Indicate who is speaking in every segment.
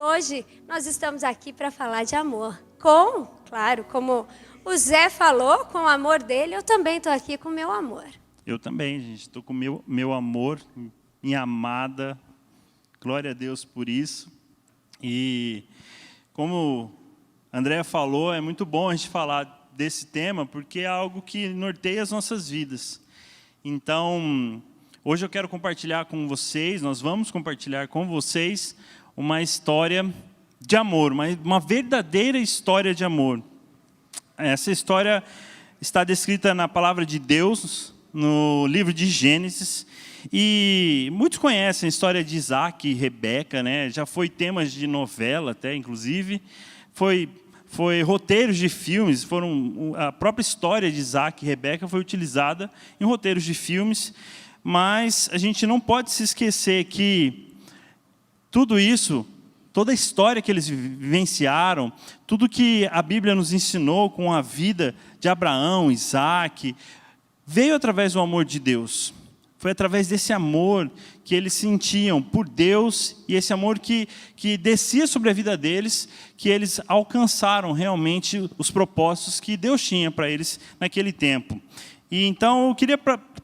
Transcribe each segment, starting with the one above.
Speaker 1: Hoje nós estamos aqui para falar de amor. Claro, como o Zé falou, com o amor dele, eu também estou aqui com o meu amor.
Speaker 2: Eu também, gente. Estou com o meu amor, minha amada. Glória a Deus por isso. E como a Andréa falou, é muito bom a gente falar desse tema, porque é algo que norteia as nossas vidas. Então, hoje eu quero compartilhar com vocês, nós vamos compartilhar com vocês uma história de amor, uma verdadeira história de amor. Essa história está descrita na palavra de Deus, no livro de Gênesis, e muitos conhecem a história de Isaac e Rebeca, né? Já foi tema de novela até, inclusive, foi roteiros de filmes, a própria história de Isaac e Rebeca foi utilizada em roteiros de filmes, mas a gente não pode se esquecer que tudo isso, toda a história que eles vivenciaram, tudo que a Bíblia nos ensinou com a vida de Abraão, Isaac, veio através do amor de Deus. Foi através desse amor que eles sentiam por Deus e esse amor que descia sobre a vida deles, que eles alcançaram realmente os propósitos que Deus tinha para eles naquele tempo. E então eu queria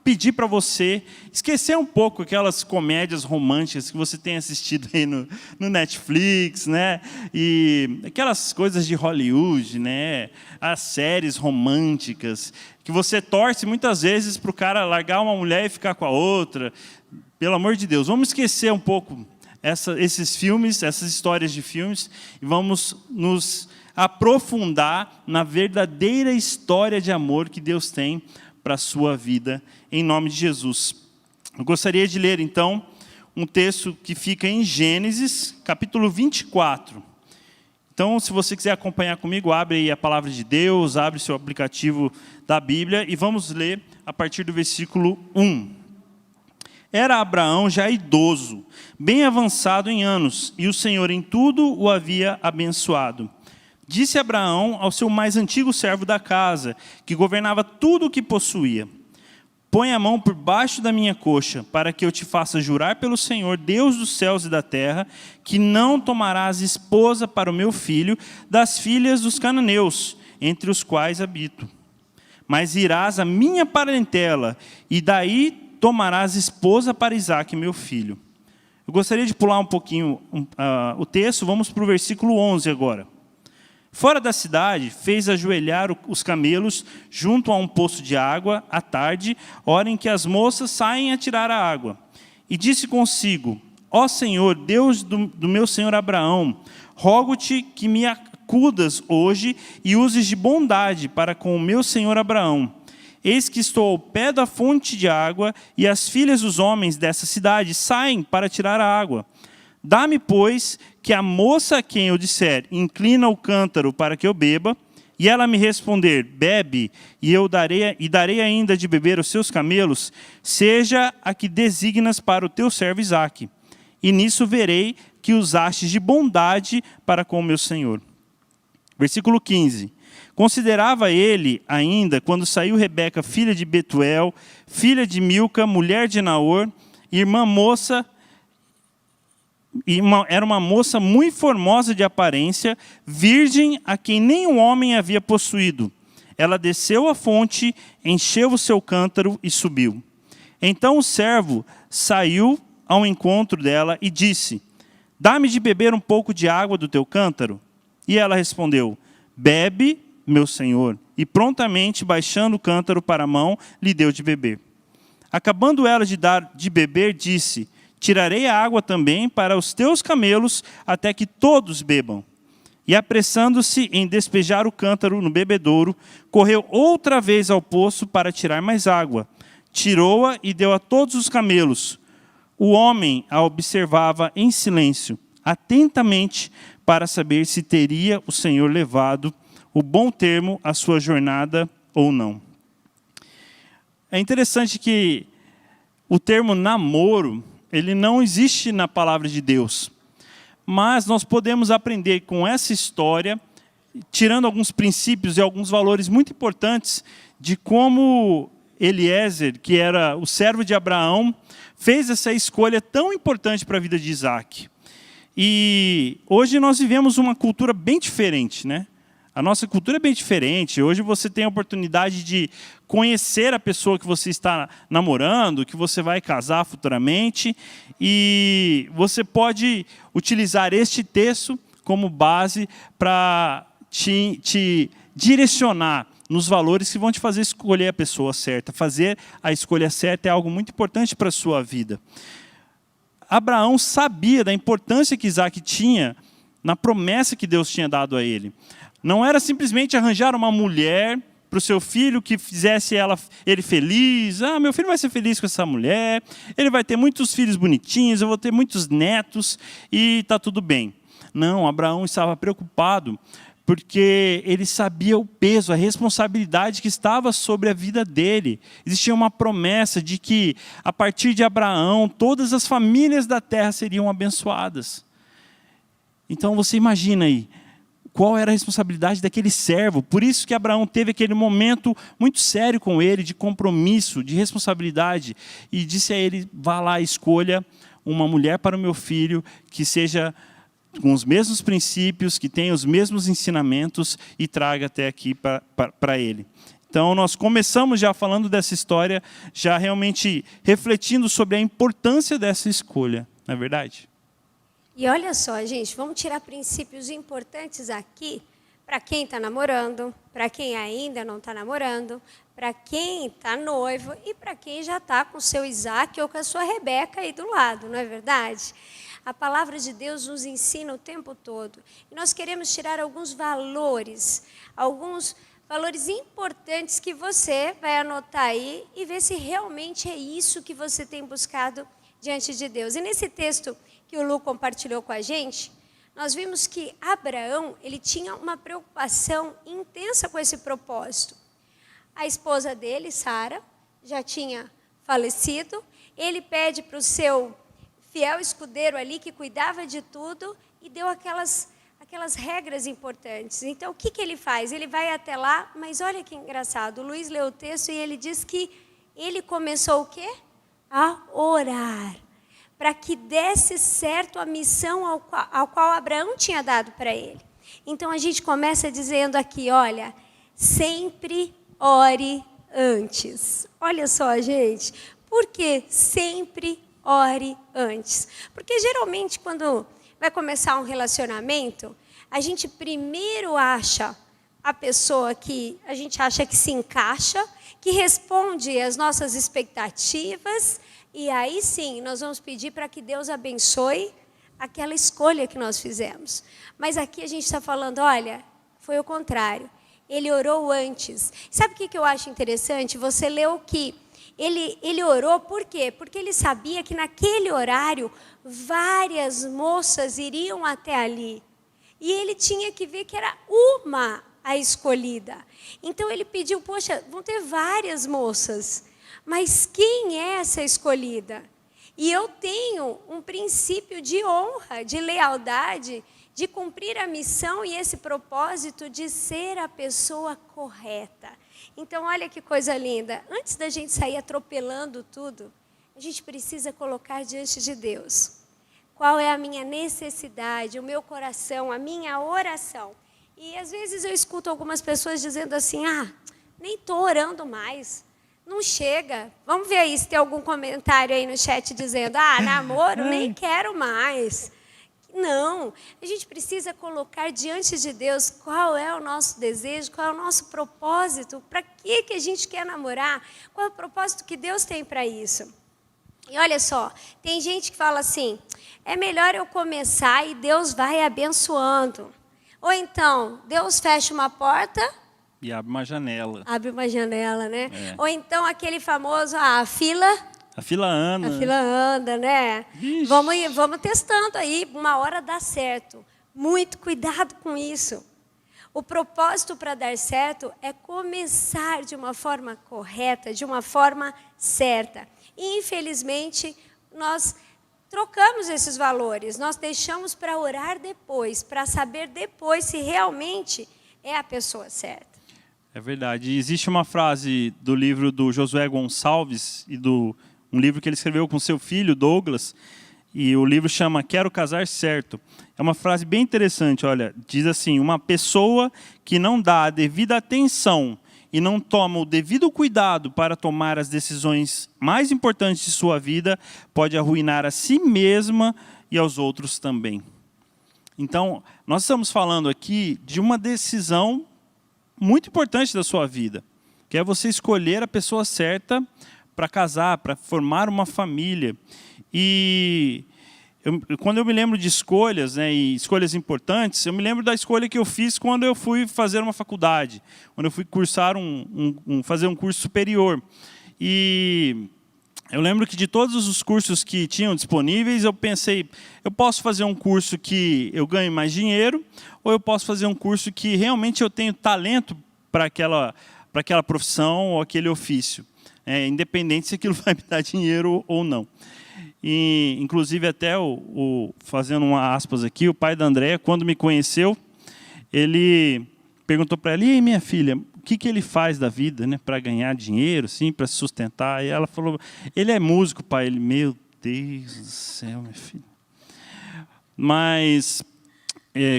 Speaker 2: pedir para você esquecer um pouco aquelas comédias românticas que você tem assistido aí no Netflix, né? E aquelas coisas de Hollywood, né? As séries românticas, que você torce muitas vezes para o cara largar uma mulher e ficar com a outra. Pelo amor de Deus, vamos esquecer um pouco esses filmes, essas histórias de filmes, e vamos nos aprofundar na verdadeira história de amor que Deus tem para a sua vida, em nome de Jesus. Eu gostaria de ler, então, um texto que fica em Gênesis, capítulo 24. Então, se você quiser acompanhar comigo, abre aí a palavra de Deus, abre o seu aplicativo da Bíblia, e vamos ler a partir do versículo 1. Era Abraão já idoso, bem avançado em anos, e o Senhor em tudo o havia abençoado. Disse Abraão ao seu mais antigo servo da casa, que governava tudo o que possuía: põe a mão por baixo da minha coxa, para que eu te faça jurar pelo Senhor, Deus dos céus e da terra, que não tomarás esposa para o meu filho das filhas dos cananeus, entre os quais habito. Mas irás à minha parentela, e daí tomarás esposa para Isaque, meu filho. Eu gostaria de pular um pouquinho o texto, vamos para o versículo 11 agora. Fora da cidade, fez ajoelhar os camelos junto a um poço de água, à tarde, hora em que as moças saem a tirar a água. E disse consigo: ó Senhor, Deus do meu senhor Abraão, rogo-te que me acudas hoje e uses de bondade para com o meu senhor Abraão. Eis que estou ao pé da fonte de água, e as filhas dos homens dessa cidade saem para tirar a água. Dá-me, pois, que a moça a quem eu disser, inclina o cântaro para que eu beba, e ela me responder, bebe, e darei ainda de beber aos seus camelos, seja a que designas para o teu servo Isaque. E nisso verei que usastes de bondade para com o meu senhor. Versículo 15. Considerava ele ainda, quando saiu Rebeca, filha de Betuel, filha de Milca, mulher de Naor, irmã moça, era uma moça muito formosa de aparência, virgem a quem nenhum homem havia possuído. Ela desceu à fonte, encheu o seu cântaro e subiu. Então o servo saiu ao encontro dela e disse: dá-me de beber um pouco de água do teu cântaro. E ela respondeu: bebe, meu senhor. E prontamente, baixando o cântaro para a mão, lhe deu de beber. Acabando ela de dar de beber, disse: tirarei a água também para os teus camelos, até que todos bebam. E apressando-se em despejar o cântaro no bebedouro, correu outra vez ao poço para tirar mais água. Tirou-a e deu a todos os camelos. O homem a observava em silêncio, atentamente, para saber se teria o Senhor levado o bom termo à sua jornada ou não. É interessante que o termo namoro, ele não existe na palavra de Deus. Mas nós podemos aprender com essa história, tirando alguns princípios e alguns valores muito importantes, de como Eliezer, que era o servo de Abraão, fez essa escolha tão importante para a vida de Isaque. E hoje nós vivemos uma cultura bem diferente, né? A nossa cultura é bem diferente. Hoje você tem a oportunidade de conhecer a pessoa que você está namorando, que você vai casar futuramente, e você pode utilizar este texto como base para te direcionar nos valores que vão te fazer escolher a pessoa certa. Fazer a escolha certa é algo muito importante para a sua vida. Abraão sabia da importância que Isaac tinha na promessa que Deus tinha dado a ele. Não era simplesmente arranjar uma mulher para o seu filho que fizesse ele feliz. Ah, meu filho vai ser feliz com essa mulher, ele vai ter muitos filhos bonitinhos, eu vou ter muitos netos e está tudo bem. Não, Abraão estava preocupado porque ele sabia o peso, a responsabilidade que estava sobre a vida dele. Existia uma promessa de que, a partir de Abraão, todas as famílias da terra seriam abençoadas. Então você imagina aí, qual era a responsabilidade daquele servo. Por isso que Abraão teve aquele momento muito sério com ele, de compromisso, de responsabilidade, e disse a ele: vá lá, escolha uma mulher para o meu filho, que seja com os mesmos princípios, que tenha os mesmos ensinamentos, e traga até aqui para ele. Então nós começamos já falando dessa história, já realmente refletindo sobre a importância dessa escolha, não é verdade?
Speaker 1: E olha só, gente, vamos tirar princípios importantes aqui para quem está namorando, para quem ainda não está namorando, para quem está noivo e para quem já está com o seu Isaac ou com a sua Rebeca aí do lado, não é verdade? A palavra de Deus nos ensina o tempo todo. E nós queremos tirar alguns valores importantes que você vai anotar aí e ver se realmente é isso que você tem buscado diante de Deus. E nesse texto que o Lu compartilhou com a gente, nós vimos que Abraão, ele tinha uma preocupação intensa com esse propósito. A esposa dele, Sara, já tinha falecido. Ele pede para o seu fiel escudeiro ali, que cuidava de tudo, e deu aquelas regras importantes. Então, o que ele faz? Ele vai até lá, mas olha que engraçado, o Luiz leu o texto e ele diz que ele começou o quê? A orar, para que desse certo a missão ao qual Abraão tinha dado para ele. Então, a gente começa dizendo aqui, olha, sempre ore antes. Olha só, gente, por que sempre ore antes? Porque geralmente quando vai começar um relacionamento, a gente primeiro acha a pessoa que a gente acha que se encaixa, que responde às nossas expectativas, e aí sim nós vamos pedir para que Deus abençoe aquela escolha que nós fizemos. Mas aqui a gente está falando, olha, foi o contrário. Ele orou antes. Sabe o que eu acho interessante? Você leu que ele orou, por quê? Porque ele sabia que naquele horário várias moças iriam até ali. E ele tinha que ver que era uma a escolhida. Então ele pediu, poxa, vão ter várias moças, mas quem é essa escolhida? E eu tenho um princípio de honra, de lealdade, de cumprir a missão e esse propósito de ser a pessoa correta. Então, olha que coisa linda. Antes da gente sair atropelando tudo, a gente precisa colocar diante de Deus. Qual é a minha necessidade, o meu coração, a minha oração? E às vezes eu escuto algumas pessoas dizendo assim, nem estou orando mais. Não chega. Vamos ver aí se tem algum comentário aí no chat dizendo, namoro, nem quero mais. Não, a gente precisa colocar diante de Deus qual é o nosso desejo, qual é o nosso propósito, para que a gente quer namorar, qual é o propósito que Deus tem para isso. E olha só, tem gente que fala assim, é melhor eu começar e Deus vai abençoando. Ou então, Deus fecha uma porta
Speaker 2: e abre uma janela.
Speaker 1: Abre uma janela, né? É. Ou então aquele famoso, a fila anda. A fila anda, né? Vamos testando aí, uma hora dá certo. Muito cuidado com isso. O propósito para dar certo é começar de uma forma correta, de uma forma certa. E, infelizmente, nós trocamos esses valores. Nós deixamos para orar depois, para saber depois se realmente é a pessoa certa.
Speaker 2: É verdade. Existe uma frase do livro do Josué Gonçalves, um livro que ele escreveu com seu filho, Douglas, e o livro chama Quero Casar Certo. É uma frase bem interessante, olha, diz assim: uma pessoa que não dá a devida atenção e não toma o devido cuidado para tomar as decisões mais importantes de sua vida, pode arruinar a si mesma e aos outros também. Então, nós estamos falando aqui de uma decisão muito importante da sua vida, que é você escolher a pessoa certa para casar, para formar uma família. E quando eu me lembro de escolhas, né, e escolhas importantes, eu me lembro da escolha que eu fiz quando eu fui fazer uma faculdade, quando eu fui cursar fazer um curso superior. E eu lembro que de todos os cursos que tinham disponíveis, eu pensei, eu posso fazer um curso que eu ganhe mais dinheiro, ou eu posso fazer um curso que realmente eu tenho talento para aquela profissão ou aquele ofício, independente se aquilo vai me dar dinheiro ou não. E, inclusive, até fazendo uma aspas aqui, o pai da Andréia, quando me conheceu, ele perguntou para ela: e aí, minha filha, o que ele faz da vida, né, para ganhar dinheiro, assim, para se sustentar? E ela falou: ele é músico, pai. Ele: meu Deus do céu, minha filha. Mas,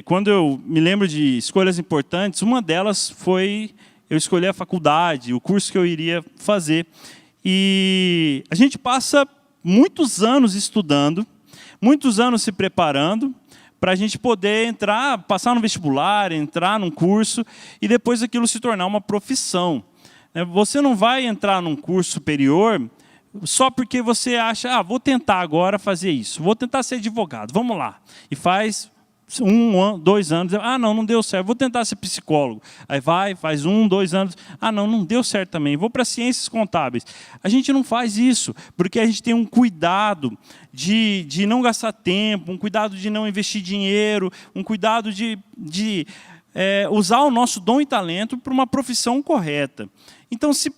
Speaker 2: quando eu me lembro de escolhas importantes, uma delas foi eu escolher a faculdade, o curso que eu iria fazer. E a gente passa muitos anos estudando, muitos anos se preparando, para a gente poder entrar, passar no vestibular, entrar num curso, e depois aquilo se tornar uma profissão. Você não vai entrar num curso superior só porque você acha, vou tentar agora fazer isso, vou tentar ser advogado, vamos lá. E faz 1 ano, 2 anos, não deu certo, vou tentar ser psicólogo. Aí faz 1, 2 anos, não deu certo também, vou para ciências contábeis. A gente não faz isso, porque a gente tem um cuidado de não gastar tempo, um cuidado de não investir dinheiro, um cuidado de usar o nosso dom e talento para uma profissão correta. Então, se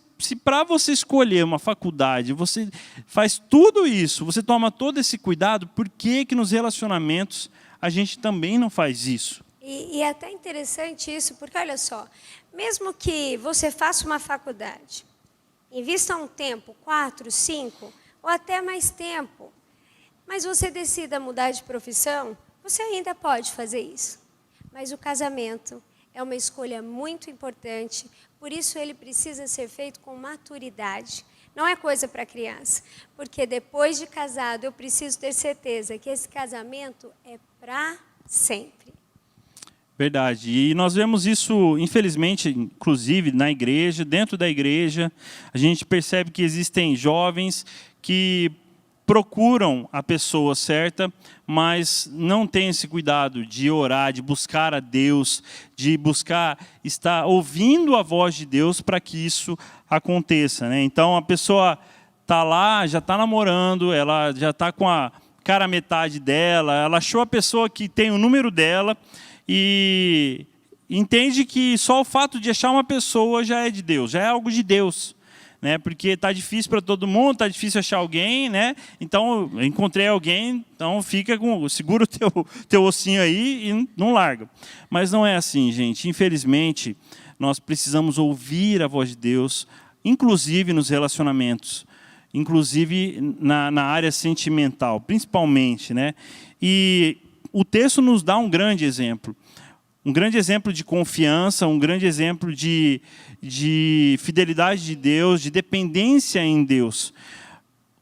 Speaker 2: para você escolher uma faculdade, você faz tudo isso, você toma todo esse cuidado, por que nos relacionamentos a gente também não faz isso?
Speaker 1: E é até interessante isso, porque olha só, mesmo que você faça uma faculdade, invista um tempo, 4, 5, ou até mais tempo, mas você decida mudar de profissão, você ainda pode fazer isso. Mas o casamento é uma escolha muito importante, por isso ele precisa ser feito com maturidade. Não é coisa para criança, porque depois de casado eu preciso ter certeza que esse casamento é para sempre.
Speaker 2: Verdade. E nós vemos isso, infelizmente, inclusive na igreja, dentro da igreja, a gente percebe que existem jovens que procuram a pessoa certa, mas não têm esse cuidado de orar, de buscar a Deus, de buscar estar ouvindo a voz de Deus para que isso aconteça, né? Então a pessoa está lá, já está namorando, ela já está com a cara metade dela, ela achou a pessoa que tem o número dela e entende que só o fato de achar uma pessoa já é de Deus, já é algo de Deus. Né, porque está difícil para todo mundo, está difícil achar alguém, né? Então, eu encontrei alguém, então segura o teu ossinho aí e não larga. Mas não é assim, gente. Infelizmente, nós precisamos ouvir a voz de Deus, inclusive nos relacionamentos, inclusive na área sentimental, principalmente, né? E o texto nos dá um grande exemplo de confiança, um grande exemplo de fidelidade de Deus, de dependência em Deus.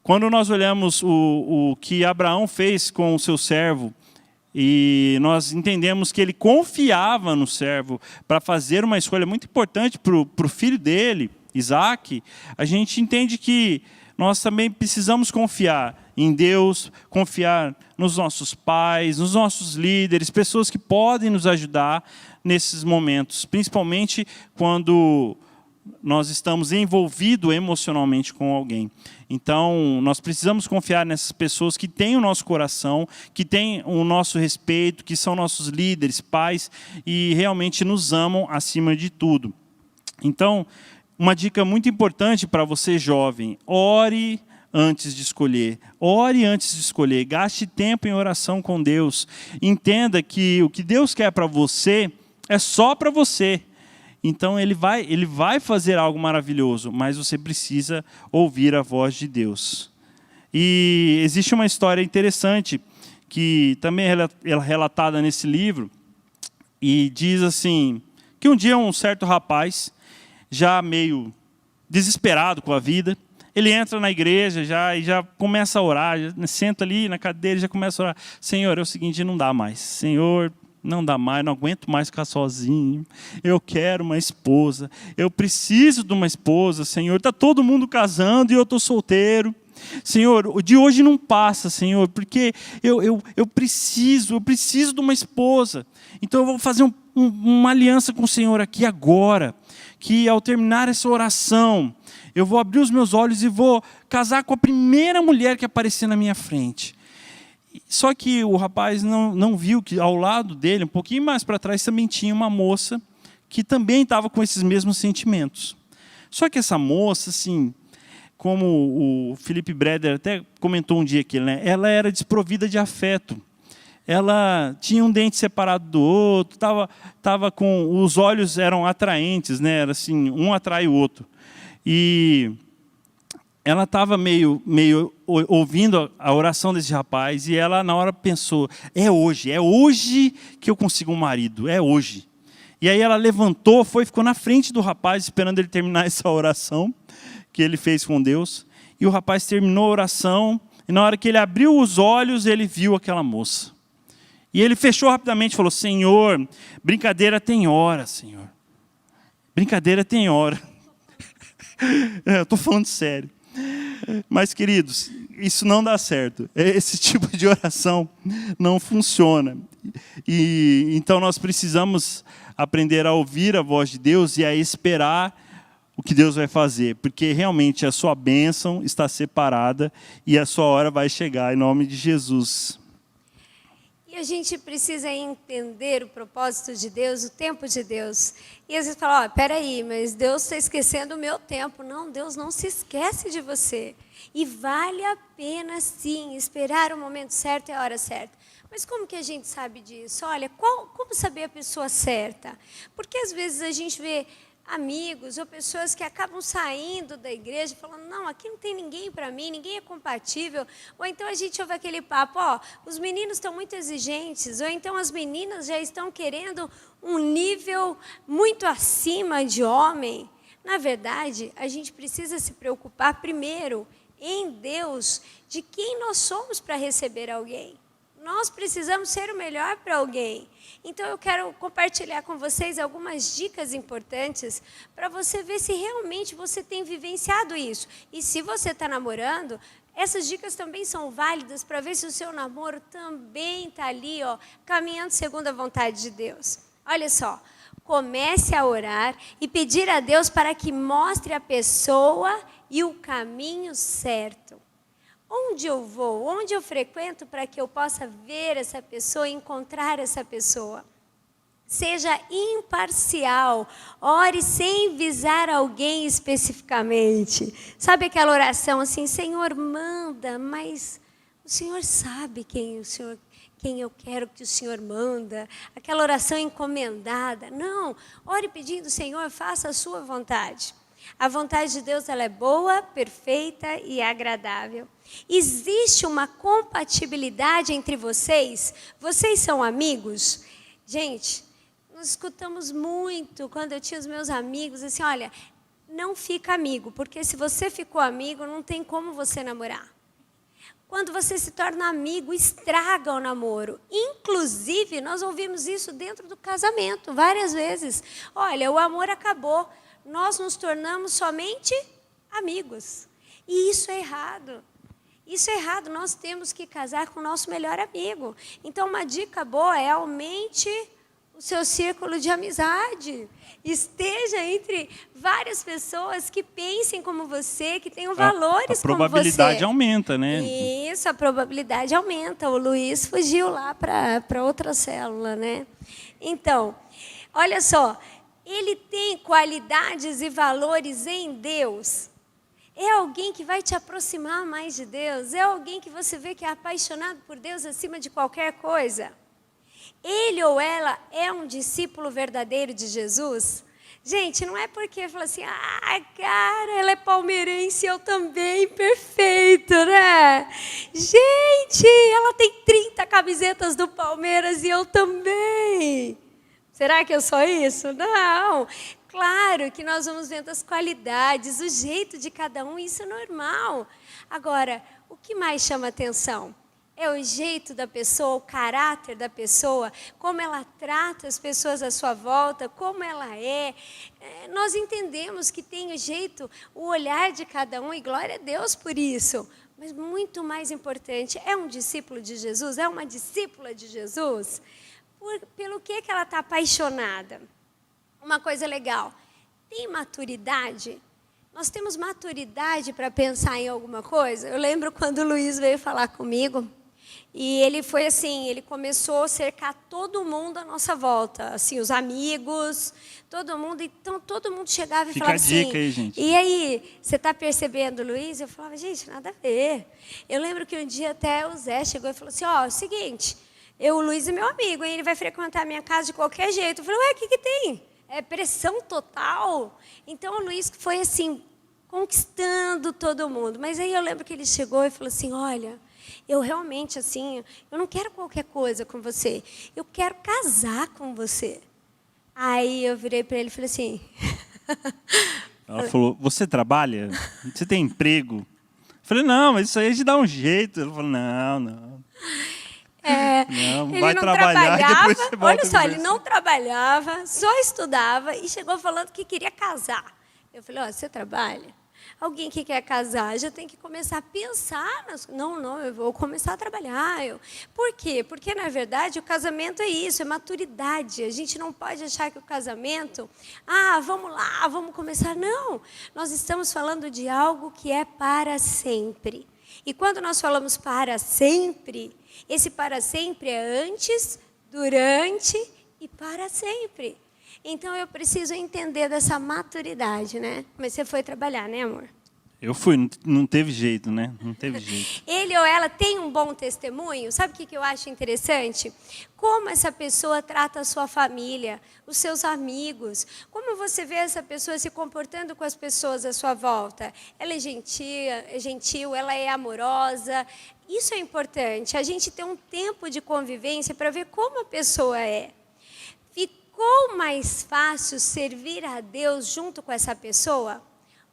Speaker 2: Quando nós olhamos o que Abraão fez com o seu servo, e nós entendemos que ele confiava no servo para fazer uma escolha muito importante para o filho dele, Isaac, a gente entende que nós também precisamos confiar em Deus, confiar nos nossos pais, nos nossos líderes, pessoas que podem nos ajudar nesses momentos, principalmente quando nós estamos envolvidos emocionalmente com alguém. Então, nós precisamos confiar nessas pessoas que têm o nosso coração, que têm o nosso respeito, que são nossos líderes, pais, e realmente nos amam acima de tudo. Então, uma dica muito importante para você, jovem: ore antes de escolher. Ore antes de escolher. Gaste tempo em oração com Deus. Entenda que o que Deus quer para você é só para você. Então, Ele vai fazer algo maravilhoso, mas você precisa ouvir a voz de Deus. E existe uma história interessante, que também é relatada nesse livro, e diz assim, que um dia um certo rapaz, já meio desesperado com a vida, ele entra na igreja e já começa a orar, senta ali na cadeira e já começa a orar. Senhor, é o seguinte, não dá mais. Senhor, não dá mais, não aguento mais ficar sozinho. Eu quero uma esposa. Eu preciso de uma esposa, Senhor. Está todo mundo casando e eu estou solteiro. Senhor, o de hoje não passa, Senhor, porque eu preciso de uma esposa. Então eu vou fazer uma aliança com o Senhor aqui agora, que ao terminar essa oração, eu vou abrir os meus olhos e vou casar com a primeira mulher que aparecer na minha frente. Só que o rapaz não viu que ao lado dele, um pouquinho mais para trás, também tinha uma moça que também estava com esses mesmos sentimentos. Só que essa moça, assim, como o Felipe Breder até comentou um dia aqui, né? Ela era desprovida de afeto. Ela tinha um dente separado do outro, tava com os olhos eram atraentes, né? Era assim, um atrai o outro. E ela estava meio ouvindo a oração desse rapaz, e ela na hora pensou, é hoje que eu consigo um marido, é hoje. E aí ela levantou, ficou na frente do rapaz, esperando ele terminar essa oração que ele fez com Deus. E o rapaz terminou a oração, e na hora que ele abriu os olhos, ele viu aquela moça. E ele fechou rapidamente e falou, Senhor, brincadeira tem hora, Senhor. Brincadeira tem hora. Eu estou falando sério. Mas, queridos, isso não dá certo. Esse tipo de oração não funciona. E então nós precisamos aprender a ouvir a voz de Deus e a esperar o que Deus vai fazer, porque realmente a sua bênção está separada e a sua hora vai chegar, em nome de Jesus.
Speaker 1: E a gente precisa entender o propósito de Deus, o tempo de Deus. E às vezes fala, peraí, mas Deus está esquecendo o meu tempo. Não, Deus não se esquece de você. E vale a pena, sim, esperar o momento certo e a hora certa. Mas como que a gente sabe disso? Olha, como saber a pessoa certa? Porque às vezes a gente vê amigos ou pessoas que acabam saindo da igreja falando, não, aqui não tem ninguém para mim, ninguém é compatível. Ou então a gente ouve aquele papo, os meninos estão muito exigentes, ou então as meninas já estão querendo um nível muito acima de homem. Na verdade, a gente precisa se preocupar primeiro em Deus de quem nós somos para receber alguém. Nós precisamos ser o melhor para alguém. Então, eu quero compartilhar com vocês algumas dicas importantes para você ver se realmente você tem vivenciado isso. E se você está namorando, essas dicas também são válidas para ver se o seu namoro também está ali, caminhando segundo a vontade de Deus. Olha só, comece a orar e pedir a Deus para que mostre a pessoa e o caminho certo. Onde eu vou, onde eu frequento para que eu possa ver essa pessoa, encontrar essa pessoa. Seja imparcial, ore sem visar alguém especificamente. Sabe aquela oração assim, Senhor, manda, mas o Senhor sabe quem eu quero que o Senhor manda. Aquela oração encomendada. Não, ore pedindo, Senhor, faça a sua vontade. A vontade de Deus ela é boa, perfeita e agradável. Existe uma compatibilidade entre vocês? Vocês são amigos? Gente, nós escutamos muito quando eu tinha os meus amigos, assim, olha, não fica amigo, porque se você ficou amigo, não tem como você namorar. Quando você se torna amigo, estraga o namoro. Inclusive, nós ouvimos isso dentro do casamento, várias vezes. Olha, o amor acabou. Nós nos tornamos somente amigos. E isso é errado. Isso é errado. Nós temos que casar com o nosso melhor amigo. Então, uma dica boa é aumente o seu círculo de amizade. Esteja entre várias pessoas que pensem como você, que tenham valores como você. A
Speaker 2: probabilidade aumenta, né?
Speaker 1: Isso, a probabilidade aumenta. O Luiz fugiu lá para outra célula, né? Então, olha só. Ele tem qualidades e valores em Deus. É alguém que vai te aproximar mais de Deus. É alguém que você vê que é apaixonado por Deus acima de qualquer coisa. Ele ou ela é um discípulo verdadeiro de Jesus. Gente, não é porque fala assim, cara, ela é palmeirense, eu também, perfeito, né? Gente, ela tem 30 camisetas do Palmeiras e eu também. Será que eu sou isso? Não. Claro que nós vamos vendo as qualidades, o jeito de cada um, isso é normal. Agora, o que mais chama atenção? É o jeito da pessoa, o caráter da pessoa, como ela trata as pessoas à sua volta, como ela é. Nós entendemos que tem o jeito, o olhar de cada um, e glória a Deus por isso. Mas muito mais importante, é um discípulo de Jesus? É uma discípula de Jesus? Pelo que ela está apaixonada? Uma coisa legal, tem maturidade? Nós temos maturidade para pensar em alguma coisa? Eu lembro quando o Luiz veio falar comigo, e ele foi assim, ele começou a cercar todo mundo à nossa volta, assim, os amigos, todo mundo, então todo mundo chegava e
Speaker 2: Fica
Speaker 1: falava
Speaker 2: a dica
Speaker 1: assim,
Speaker 2: aí, gente.
Speaker 1: e aí, você está percebendo, Luiz? Eu falava, gente, nada a ver. Eu lembro que um dia até o Zé chegou e falou assim, ó, é o seguinte, o Luiz é meu amigo, hein? Ele vai frequentar a minha casa de qualquer jeito. Eu falei, ué, o que tem? É pressão total? Então o Luiz foi assim, conquistando todo mundo. Mas aí eu lembro que ele chegou e falou assim, olha, eu realmente, assim, eu não quero qualquer coisa com você. Eu quero casar com você. Aí eu virei para ele e falei assim...
Speaker 2: Ela falou, você trabalha? Você tem emprego? Eu falei, não, mas isso aí a gente dá um jeito. Ela falou, não. Não,
Speaker 1: ele
Speaker 2: vai
Speaker 1: não
Speaker 2: trabalhar e depois você volta.
Speaker 1: Olha só, ele não trabalhava, só estudava e chegou falando que queria casar. Eu falei, ó, você trabalha? Alguém que quer casar já tem que começar a pensar. Não, eu vou começar a trabalhar. Por quê? Porque, na verdade, o casamento é isso, é maturidade. A gente não pode achar que o casamento, vamos lá, vamos começar. Não, nós estamos falando de algo que é para sempre. E quando nós falamos para sempre, esse para sempre é antes, durante e para sempre. Então, eu preciso entender dessa maturidade, né? Mas você foi trabalhar, né, amor?
Speaker 2: Eu fui, não teve jeito, né? Não teve jeito.
Speaker 1: Ele ou ela tem um bom testemunho? Sabe o que eu acho interessante? Como essa pessoa trata a sua família, os seus amigos. Como você vê essa pessoa se comportando com as pessoas à sua volta? Ela é gentil, ela é amorosa. Isso é importante. A gente tem um tempo de convivência para ver como a pessoa é. Ficou mais fácil servir a Deus junto com essa pessoa?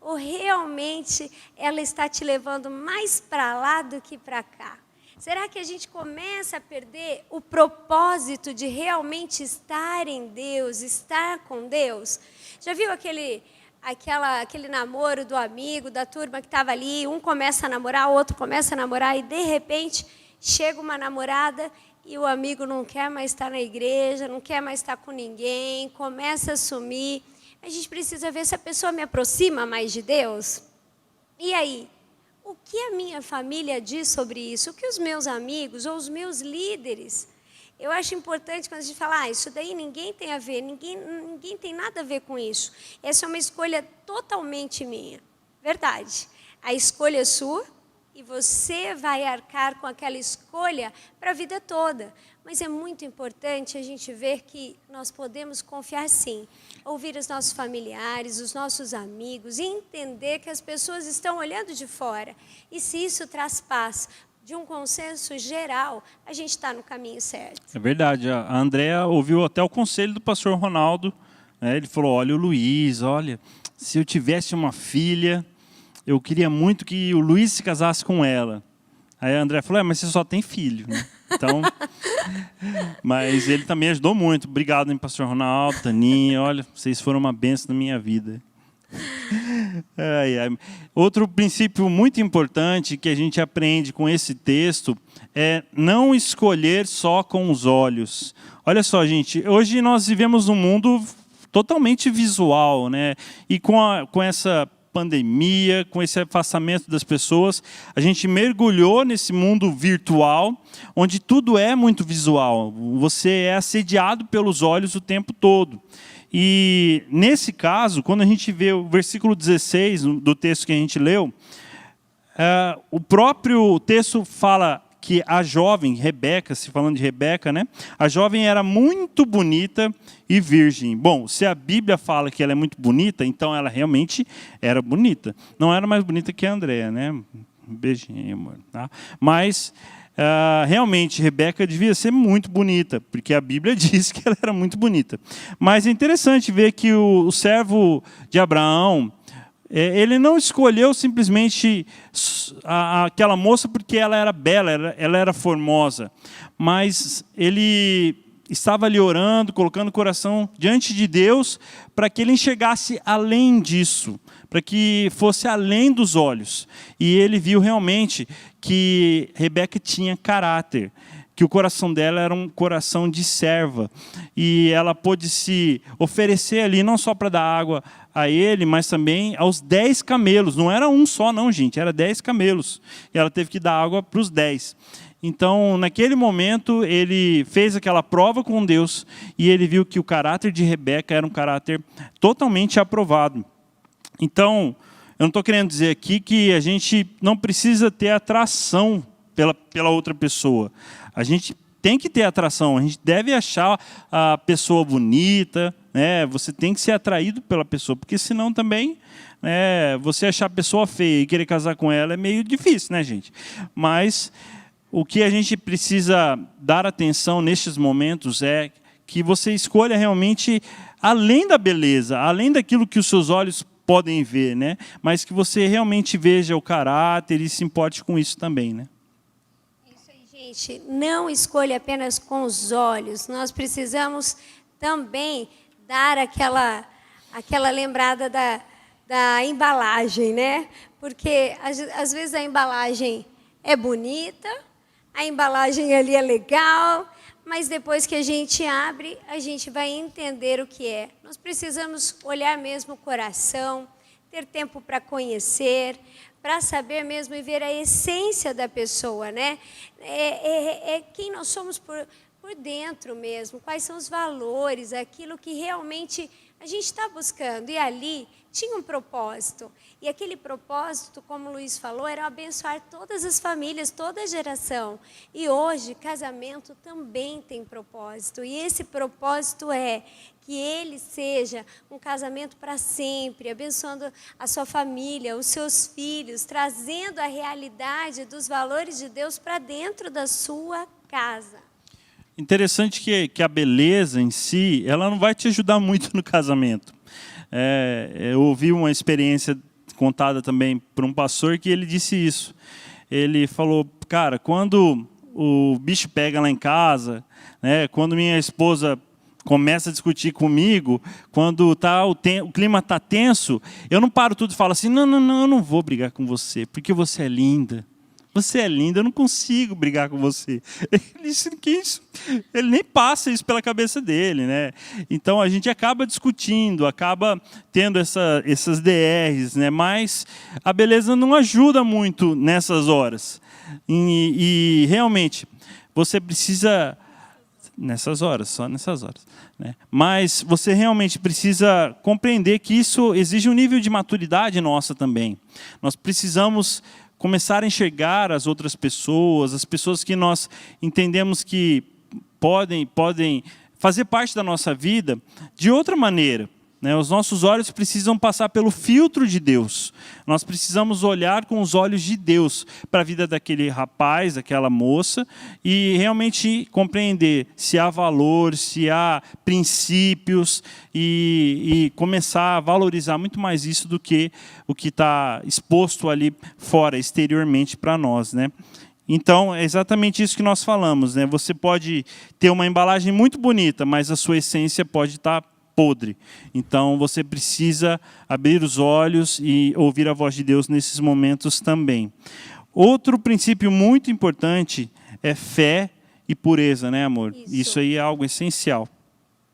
Speaker 1: Ou realmente ela está te levando mais para lá do que para cá? Será que a gente começa a perder o propósito de realmente estar em Deus, estar com Deus? Já viu aquele namoro do amigo, da turma que estava ali, um começa a namorar, o outro começa a namorar, e de repente chega uma namorada e o amigo não quer mais estar na igreja, não quer mais estar com ninguém, começa a sumir. A gente precisa ver se a pessoa me aproxima mais de Deus. E aí? O que a minha família diz sobre isso? O que os meus amigos ou os meus líderes? Eu acho importante quando a gente fala, isso daí ninguém tem a ver, ninguém tem nada a ver com isso. Essa é uma escolha totalmente minha. Verdade. A escolha é sua e você vai arcar com aquela escolha para a vida toda. Mas é muito importante a gente ver que nós podemos confiar sim, ouvir os nossos familiares, os nossos amigos, e entender que as pessoas estão olhando de fora. E se isso traz paz, de um consenso geral, a gente está no caminho certo.
Speaker 2: É verdade. A Andréa ouviu até o conselho do pastor Ronaldo. Né? Ele falou, olha o Luiz, olha, se eu tivesse uma filha, eu queria muito que o Luiz se casasse com ela. Aí a Andréa falou, mas você só tem filho, né? Então, mas ele também ajudou muito. Obrigado, hein, pastor Ronaldo, Taninha. Olha, vocês foram uma bênção na minha vida. Outro princípio muito importante que a gente aprende com esse texto é não escolher só com os olhos. Olha só, gente, hoje nós vivemos num mundo totalmente visual, né? E com essa pandemia, com esse afastamento das pessoas, a gente mergulhou nesse mundo virtual, onde tudo é muito visual. Você é assediado pelos olhos o tempo todo. E, nesse caso, quando a gente vê o versículo 16 do texto que a gente leu, o próprio texto fala que a jovem, Rebeca, se falando de Rebeca, né? A jovem era muito bonita e virgem. Bom, se a Bíblia fala que ela é muito bonita, então ela realmente era bonita. Não era mais bonita que a Andréia, né? Um beijinho, amor. Tá? Mas, realmente, Rebeca devia ser muito bonita, porque a Bíblia diz que ela era muito bonita. Mas é interessante ver que o servo de Abraão, ele não escolheu simplesmente aquela moça porque ela era bela, ela era formosa, mas ele estava ali orando, colocando o coração diante de Deus, para que ele enxergasse além disso, para que fosse além dos olhos. E ele viu realmente que Rebeca tinha caráter, que o coração dela era um coração de serva, e ela pôde se oferecer ali, não só para dar água a ele, mas também aos 10 camelos. Não era um só não, gente, era 10 camelos. E ela teve que dar água para os 10. Então, naquele momento, ele fez aquela prova com Deus, e ele viu que o caráter de Rebeca era um caráter totalmente aprovado. Então, eu não estou querendo dizer aqui que a gente não precisa ter atração pela outra pessoa. A gente tem que ter atração, a gente deve achar a pessoa bonita, né? Você tem que ser atraído pela pessoa, porque senão também, né, você achar a pessoa feia e querer casar com ela é meio difícil, né, gente? Mas o que a gente precisa dar atenção nestes momentos é que você escolha realmente além da beleza, além daquilo que os seus olhos podem ver, né? Mas que você realmente veja o caráter e se importe com isso também, né?
Speaker 1: Gente, não escolha apenas com os olhos. Nós precisamos também dar aquela lembrada da embalagem, né? Porque às vezes a embalagem é bonita, a embalagem ali é legal, mas depois que a gente abre, a gente vai entender o que é. Nós precisamos olhar mesmo o coração, ter tempo para conhecer, para saber mesmo e ver a essência da pessoa, né? É quem nós somos por dentro mesmo, quais são os valores, aquilo que realmente a gente está buscando. E ali tinha um propósito. E aquele propósito, como o Luiz falou, era abençoar todas as famílias, toda a geração. E hoje, casamento também tem propósito. E esse propósito é que ele seja um casamento para sempre, abençoando a sua família, os seus filhos, trazendo a realidade dos valores de Deus para dentro da sua casa.
Speaker 2: Interessante que a beleza em si, ela não vai te ajudar muito no casamento. Eu ouvi uma experiência contada também por um pastor que ele disse isso. Ele falou, cara, quando o bicho pega lá em casa, né, quando minha esposa começa a discutir comigo, quando o clima está tenso, eu não paro tudo e falo assim, não, eu não vou brigar com você, porque você é linda. Você é linda, eu não consigo brigar com você. Ele disse que isso, ele nem passa isso pela cabeça dele, né? Então a gente acaba discutindo, acaba tendo essas DRs, né? Mas a beleza não ajuda muito nessas horas. E realmente, você precisa, nessas horas, só nessas horas, né? Mas você realmente precisa compreender que isso exige um nível de maturidade nossa também. Nós precisamos começar a enxergar as outras pessoas, as pessoas que nós entendemos que podem fazer parte da nossa vida de outra maneira, né? Os nossos olhos precisam passar pelo filtro de Deus. Nós precisamos olhar com os olhos de Deus para a vida daquele rapaz, daquela moça, e realmente compreender se há valor, se há princípios, e começar a valorizar muito mais isso do que o que está exposto ali fora, exteriormente para nós, né? Então, é exatamente isso que nós falamos, né? Você pode ter uma embalagem muito bonita, mas a sua essência pode estar podre. Então, você precisa abrir os olhos e ouvir a voz de Deus nesses momentos também. Outro princípio muito importante é fé e pureza, né, amor? Isso aí é algo essencial.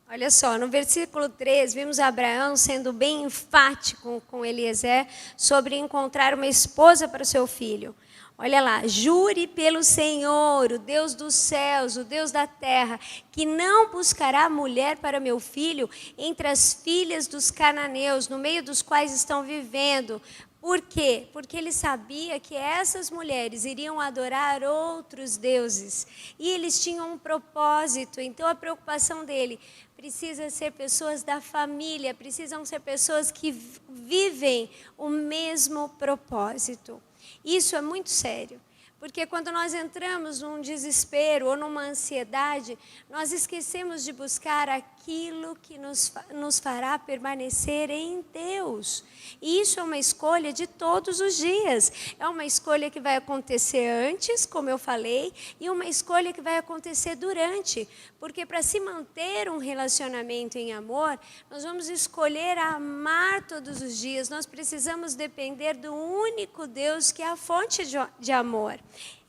Speaker 1: Olha só, no versículo 3, vimos Abraão sendo bem enfático com Eliezer sobre encontrar uma esposa para o seu filho. Olha lá, jure pelo Senhor, o Deus dos céus, o Deus da terra, que não buscará mulher para meu filho entre as filhas dos cananeus, no meio dos quais estão vivendo, Por quê? Porque ele sabia que essas mulheres iriam adorar outros deuses. E eles tinham um propósito. Então a preocupação dele precisa ser pessoas da família, precisam ser pessoas que vivem o mesmo propósito. Isso é muito sério. Porque quando nós entramos num desespero ou numa ansiedade, nós esquecemos de buscar aquilo que nos fará permanecer em Deus. E isso é uma escolha de todos os dias. É uma escolha que vai acontecer antes, como eu falei, e uma escolha que vai acontecer durante. Porque para se manter um relacionamento em amor, nós vamos escolher amar todos os dias. Nós precisamos depender do único Deus que é a fonte de amor.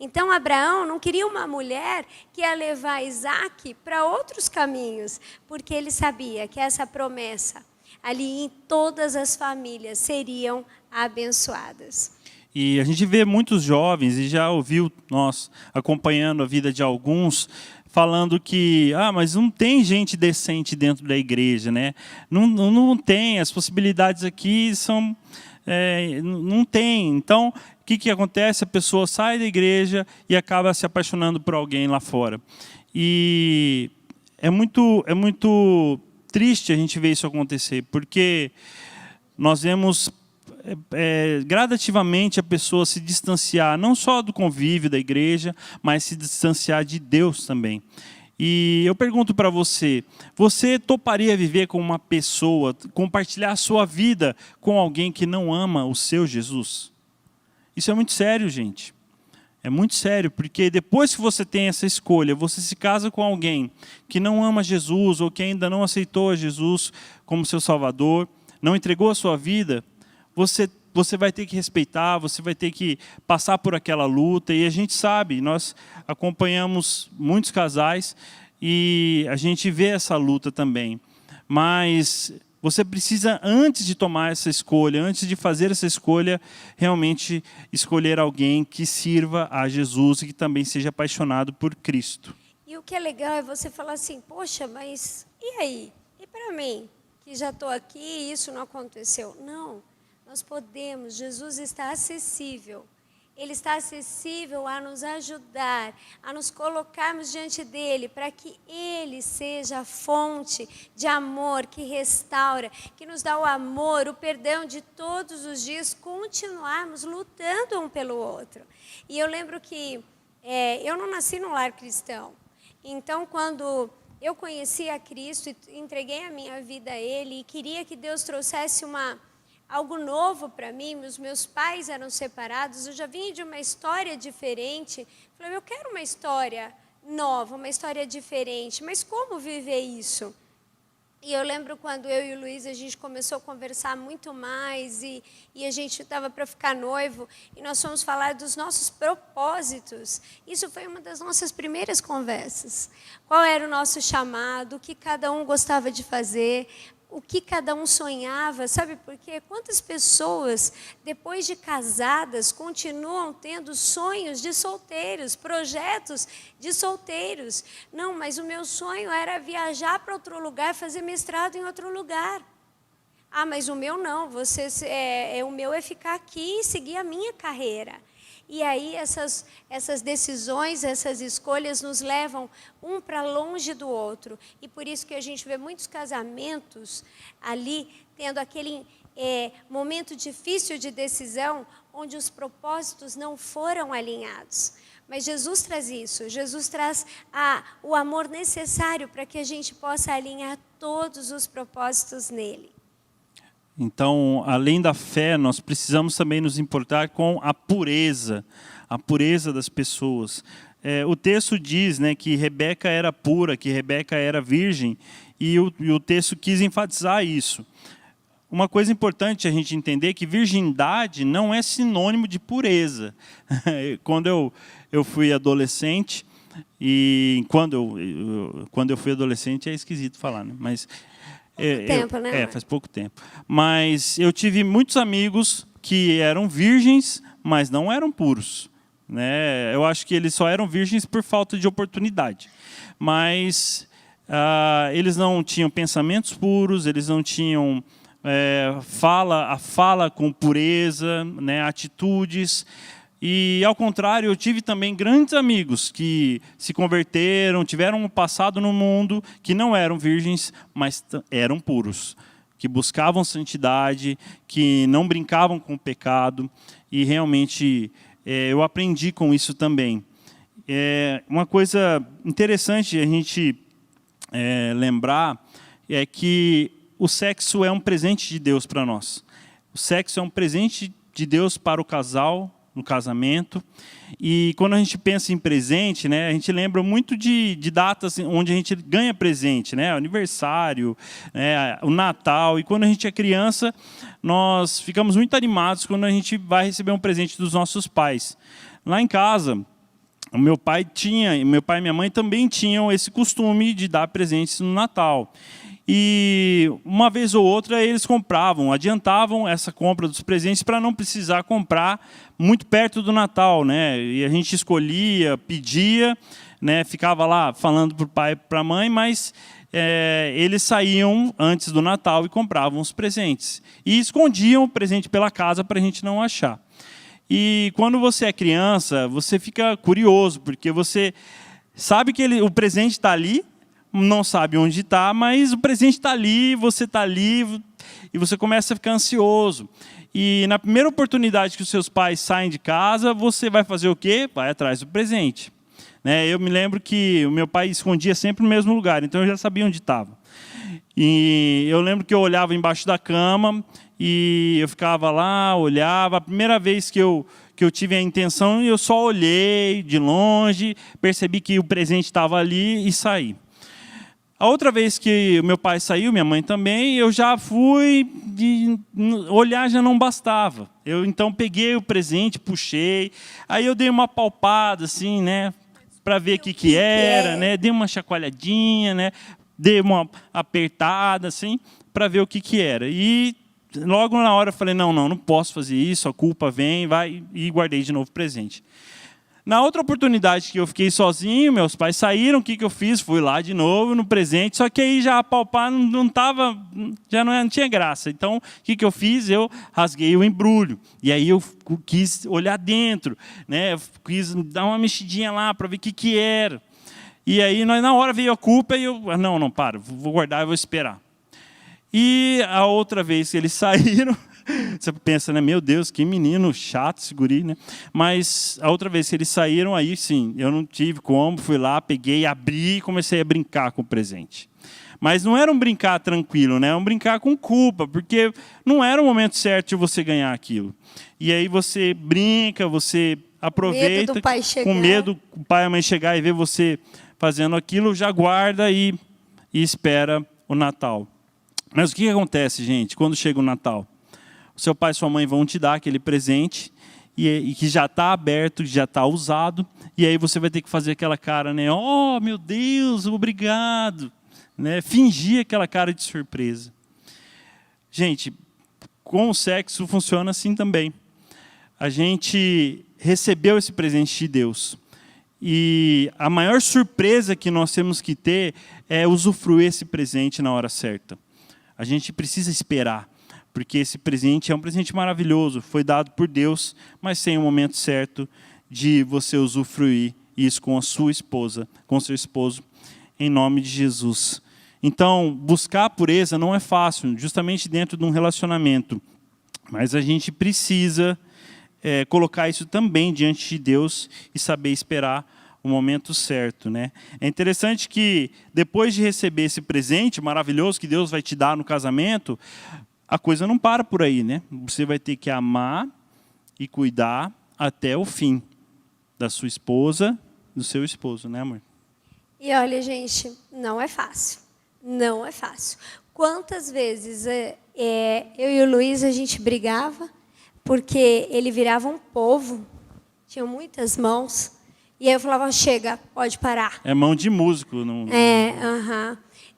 Speaker 1: Então Abraão não queria uma mulher que ia levar Isaac para outros caminhos, porque ele sabia que essa promessa ali em todas as famílias seriam abençoadas.
Speaker 2: E a gente vê muitos jovens, e já ouviu nós acompanhando a vida de alguns, falando que, mas não tem gente decente dentro da igreja, né? Não tem, as possibilidades aqui são... não tem. Então, o que acontece? A pessoa sai da igreja e acaba se apaixonando por alguém lá fora. E é muito triste a gente ver isso acontecer, porque nós vemos gradativamente a pessoa se distanciar, não só do convívio da igreja, mas se distanciar de Deus também. E eu pergunto para você, você toparia viver com uma pessoa, compartilhar a sua vida com alguém que não ama o seu Jesus? Isso é muito sério, gente. É muito sério, porque depois que você tem essa escolha, você se casa com alguém que não ama Jesus ou que ainda não aceitou a Jesus como seu Salvador, não entregou a sua vida, você vai ter que respeitar, você vai ter que passar por aquela luta. E a gente sabe, nós acompanhamos muitos casais e a gente vê essa luta também. Mas você precisa, antes de tomar essa escolha, antes de fazer essa escolha, realmente escolher alguém que sirva a Jesus e que também seja apaixonado por Cristo.
Speaker 1: E o que é legal é você falar assim, poxa, mas e aí? E para mim, que já estou aqui e isso não aconteceu? Não. Nós podemos, Jesus está acessível. Ele está acessível a nos ajudar, a nos colocarmos diante dele, para que ele seja a fonte de amor que restaura, que nos dá o amor, o perdão de todos os dias, continuarmos lutando um pelo outro. E eu lembro que eu não nasci num lar cristão. Então, quando eu conheci a Cristo e entreguei a minha vida a ele e queria que Deus trouxesse algo novo para mim, os meus pais eram separados, eu já vinha de uma história diferente. Falei, eu quero uma história nova, uma história diferente, mas como viver isso? E eu lembro quando eu e o Luiz, a gente começou a conversar muito mais e a gente estava para ficar noivo e nós fomos falar dos nossos propósitos. Isso foi uma das nossas primeiras conversas. Qual era o nosso chamado, o que cada um gostava de fazer, o que cada um sonhava, sabe por quê? Quantas pessoas, depois de casadas, continuam tendo sonhos de solteiros, projetos de solteiros? Não, mas o meu sonho era viajar para outro lugar, fazer mestrado em outro lugar. Mas o meu não, o meu é ficar aqui e seguir a minha carreira. E aí essas decisões, essas escolhas nos levam um para longe do outro. E por isso que a gente vê muitos casamentos ali tendo aquele momento difícil de decisão, onde os propósitos não foram alinhados. Mas Jesus traz isso, Jesus traz o amor necessário para que a gente possa alinhar todos os propósitos nele.
Speaker 2: Então, além da fé, nós precisamos também nos importar com a pureza das pessoas. O texto diz, né, que Rebeca era pura, que Rebeca era virgem, e o texto quis enfatizar isso. Uma coisa importante a gente entender é que virgindade não é sinônimo de pureza. Quando eu fui adolescente, e quando eu fui adolescente é esquisito falar, né? Mas
Speaker 1: tempo, né?
Speaker 2: Faz pouco tempo. Mas eu tive muitos amigos que eram virgens, mas não eram puros, né? Eu acho que eles só eram virgens por falta de oportunidade. Mas eles não tinham pensamentos puros, eles não tinham a fala com pureza, né, atitudes. E, ao contrário, eu tive também grandes amigos que se converteram, tiveram um passado no mundo, que não eram virgens, mas eram puros, que buscavam santidade, que não brincavam com o pecado, e realmente eu aprendi com isso também. Uma coisa interessante a gente lembrar é que o sexo é um presente de Deus para nós. O sexo é um presente de Deus para o casal, no casamento. E quando a gente pensa em presente, né, a gente lembra muito de datas onde a gente ganha presente, né, aniversário, né, o Natal. E quando a gente é criança, nós ficamos muito animados quando a gente vai receber um presente dos nossos pais. Lá em casa, o meu pai e minha mãe também tinham esse costume de dar presentes no Natal. E uma vez ou outra eles adiantavam essa compra dos presentes para não precisar comprar muito perto do Natal, né? E a gente escolhia, pedia, né? Ficava lá falando para o pai e para a mãe, mas eles saíam antes do Natal e compravam os presentes. E escondiam o presente pela casa para a gente não achar. E quando você é criança, você fica curioso, porque você sabe que o presente está ali, não sabe onde está, mas o presente está ali, você está ali, e você começa a ficar ansioso. E na primeira oportunidade que os seus pais saem de casa, você vai fazer o quê? Vai atrás do presente. Né? Eu me lembro que o meu pai escondia sempre no mesmo lugar, então eu já sabia onde estava. E eu lembro que eu olhava embaixo da cama, e eu ficava lá, olhava. A primeira vez que eu tive a intenção, eu só olhei de longe, percebi que o presente estava ali e saí. A outra vez que o meu pai saiu, minha mãe também, eu já fui, olhar já não bastava. Eu então peguei o presente, puxei, aí eu dei uma palpada assim, né, para ver o que era, né, dei uma chacoalhadinha, né, dei uma apertada assim, para ver o que era. E logo na hora eu falei, não posso fazer isso, a culpa vem, vai, e guardei de novo o presente. Na outra oportunidade que eu fiquei sozinho, meus pais saíram, o que eu fiz? Fui lá de novo no presente, só que aí já apalpar não estava, já não tinha graça. Então, o que eu fiz? Eu rasguei o embrulho. E aí eu quis olhar dentro, né? Quis dar uma mexidinha lá para ver o que era. E aí, na hora veio a culpa e eu, não, para, vou guardar e vou esperar. E a outra vez que eles saíram, você pensa, né? Meu Deus, que menino chato esse guri, né? Mas a outra vez que eles saíram, aí sim, eu não tive como, fui lá, peguei, abri e comecei a brincar com o presente. Mas não era um brincar tranquilo, né? Era um brincar com culpa, porque não era o momento certo de você ganhar aquilo. E aí você brinca, você aproveita, com medo do pai e a mãe chegar e ver você fazendo aquilo, já guarda e espera o Natal. Mas o que acontece, gente, quando chega o Natal? O seu pai e sua mãe vão te dar aquele presente e que já está aberto, que já está usado, e aí você vai ter que fazer aquela cara, né? Oh, meu Deus, obrigado. Né? Fingir aquela cara de surpresa. Gente, com o sexo funciona assim também. A gente recebeu esse presente de Deus. E a maior surpresa que nós temos que ter é usufruir esse presente na hora certa. A gente precisa esperar, porque esse presente é um presente maravilhoso, foi dado por Deus, mas tem um momento certo de você usufruir isso com a sua esposa, com seu esposo, em nome de Jesus. Então, buscar a pureza não é fácil, justamente dentro de um relacionamento, mas a gente precisa colocar isso também diante de Deus e saber esperar o momento certo, né? É interessante que depois de receber esse presente maravilhoso que Deus vai te dar no casamento, a coisa não para por aí, né? Você vai ter que amar e cuidar até o fim da sua esposa, do seu esposo, né, amor?
Speaker 1: E olha, gente, não é fácil. Não é fácil. Quantas vezes eu e o Luiz, a gente brigava, porque ele virava um povo, tinha muitas mãos, e aí eu falava, chega, pode parar.
Speaker 2: É mão de músico. Não...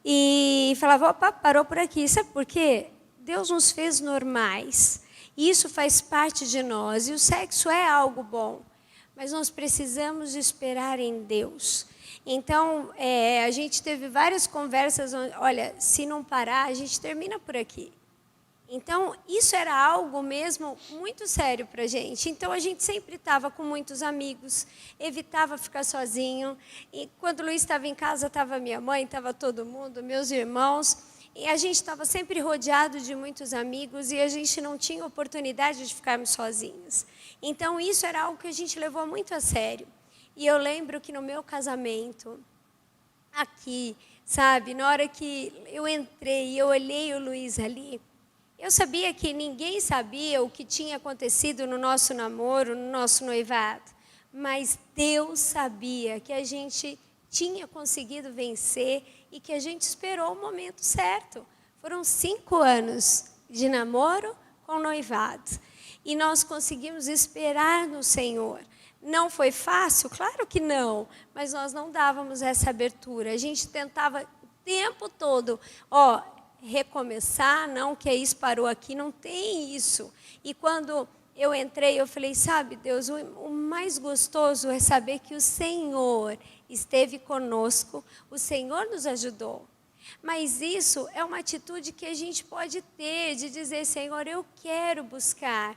Speaker 1: E falava, opa, parou por aqui. Sabe por quê? Deus nos fez normais. Isso faz parte de nós. E o sexo é algo bom. Mas nós precisamos esperar em Deus. Então, a gente teve várias conversas. Olha, se não parar, a gente termina por aqui. Então, isso era algo mesmo muito sério para a gente. Então, a gente sempre estava com muitos amigos, evitava ficar sozinho. E quando o Luiz estava em casa, estava minha mãe, estava todo mundo, meus irmãos. E a gente estava sempre rodeado de muitos amigos e a gente não tinha oportunidade de ficarmos sozinhos. Então, isso era algo que a gente levou muito a sério. E eu lembro que no meu casamento, aqui, sabe, na hora que eu entrei e eu olhei o Luiz ali, eu sabia que ninguém sabia o que tinha acontecido no nosso namoro, no nosso noivado, mas Deus sabia que a gente tinha conseguido vencer e que a gente esperou o momento certo. Foram 5 anos de namoro com noivado e nós conseguimos esperar no Senhor. Não foi fácil? Claro que não, mas nós não dávamos essa abertura. A gente tentava o tempo todo, recomeçar, não, que isso parou aqui, não tem isso. E quando eu entrei, eu falei, sabe, Deus, o mais gostoso é saber que o Senhor esteve conosco, o Senhor nos ajudou. Mas isso é uma atitude que a gente pode ter, de dizer, Senhor, eu quero buscar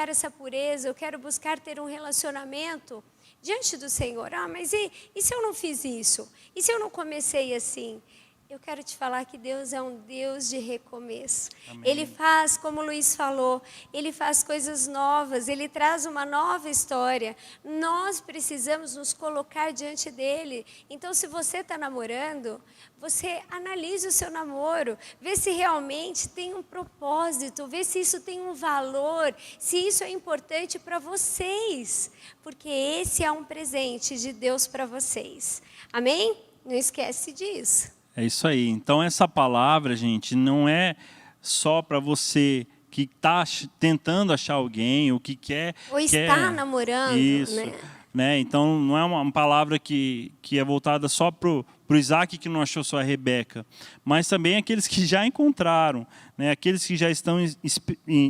Speaker 1: essa pureza, eu quero buscar ter um relacionamento diante do Senhor. Mas e se eu não fiz isso? E se eu não comecei assim? Eu quero te falar que Deus é um Deus de recomeço. Amém. Ele faz, como o Luiz falou, Ele faz coisas novas, Ele traz uma nova história. Nós precisamos nos colocar diante dEle. Então, se você está namorando, você analise o seu namoro, vê se realmente tem um propósito, vê se isso tem um valor, se isso é importante para vocês, porque esse é um presente de Deus para vocês. Amém? Não esquece disso.
Speaker 2: É isso aí. Então, essa palavra, gente, não é só para você que está tentando achar alguém, ou que quer...
Speaker 1: Ou está namorando,
Speaker 2: isso, né? Então, não é uma palavra que é voltada só para o Isaac, que não achou só a Rebeca, mas também aqueles que já encontraram, né? Aqueles que já estão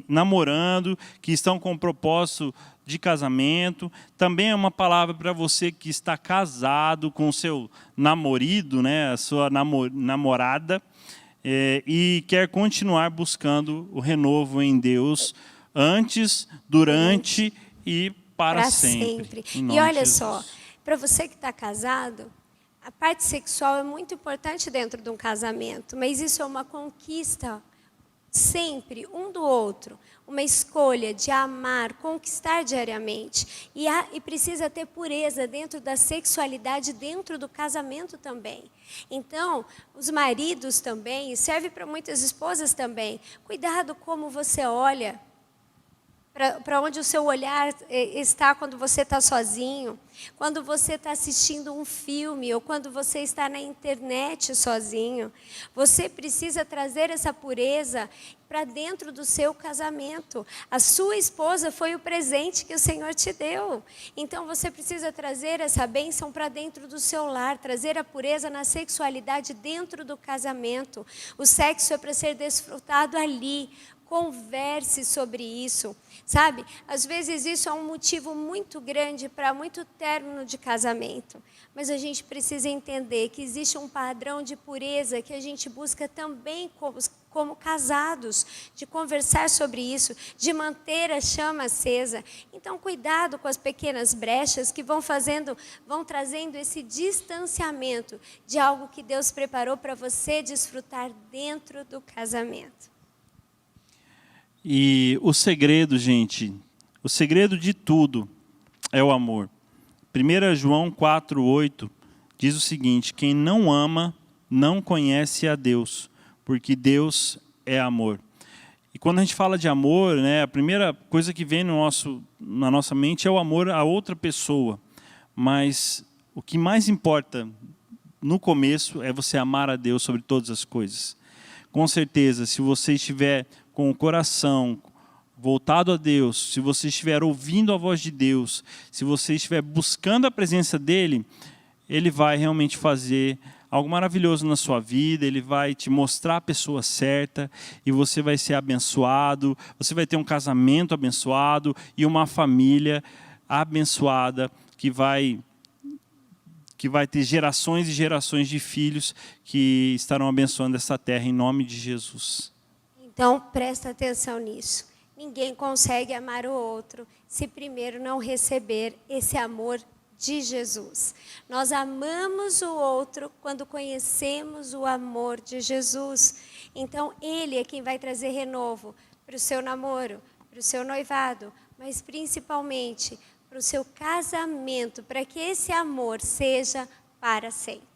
Speaker 2: namorando, que estão com o propósito de casamento. Também é uma palavra para você que está casado com o seu namorado, né, a sua namorada, e quer continuar buscando o renovo em Deus antes, durante e para sempre.
Speaker 1: E olha só, para você que está casado, a parte sexual é muito importante dentro de um casamento, mas isso é uma conquista sempre um do outro, uma escolha de amar, conquistar diariamente. E precisa ter pureza dentro da sexualidade, dentro do casamento também. Então, os maridos também, e serve para muitas esposas também, cuidado como você olha, para onde o seu olhar está quando você está sozinho, quando você está assistindo um filme ou quando você está na internet sozinho. Você precisa trazer essa pureza para dentro do seu casamento. A sua esposa foi o presente que o Senhor te deu. Então você precisa trazer essa bênção para dentro do seu lar, trazer a pureza na sexualidade dentro do casamento. O sexo é para ser desfrutado ali. Converse sobre isso, sabe? Às vezes isso é um motivo muito grande para muito término de casamento. Mas a gente precisa entender que existe um padrão de pureza que a gente busca também como casados, de conversar sobre isso, de manter a chama acesa. Então, cuidado com as pequenas brechas que vão trazendo esse distanciamento de algo que Deus preparou para você desfrutar dentro do casamento.
Speaker 2: E o segredo, gente, o segredo de tudo é o amor. 1 João 4:8 diz o seguinte: quem não ama não conhece a Deus, porque Deus é amor. E quando a gente fala de amor, né, a primeira coisa que vem na nossa mente é o amor a outra pessoa. Mas o que mais importa no começo é você amar a Deus sobre todas as coisas. Com certeza, se você estiver com o coração voltado a Deus, se você estiver ouvindo a voz de Deus, se você estiver buscando a presença dEle, Ele vai realmente fazer algo maravilhoso na sua vida, Ele vai te mostrar a pessoa certa e você vai ser abençoado, você vai ter um casamento abençoado e uma família abençoada que vai ter gerações e gerações de filhos que estarão abençoando essa terra em nome de Jesus.
Speaker 1: Então, presta atenção nisso. Ninguém consegue amar o outro se primeiro não receber esse amor de Jesus. Nós amamos o outro quando conhecemos o amor de Jesus. Então, Ele é quem vai trazer renovo para o seu namoro, para o seu noivado, mas principalmente para o seu casamento, para que esse amor seja para sempre.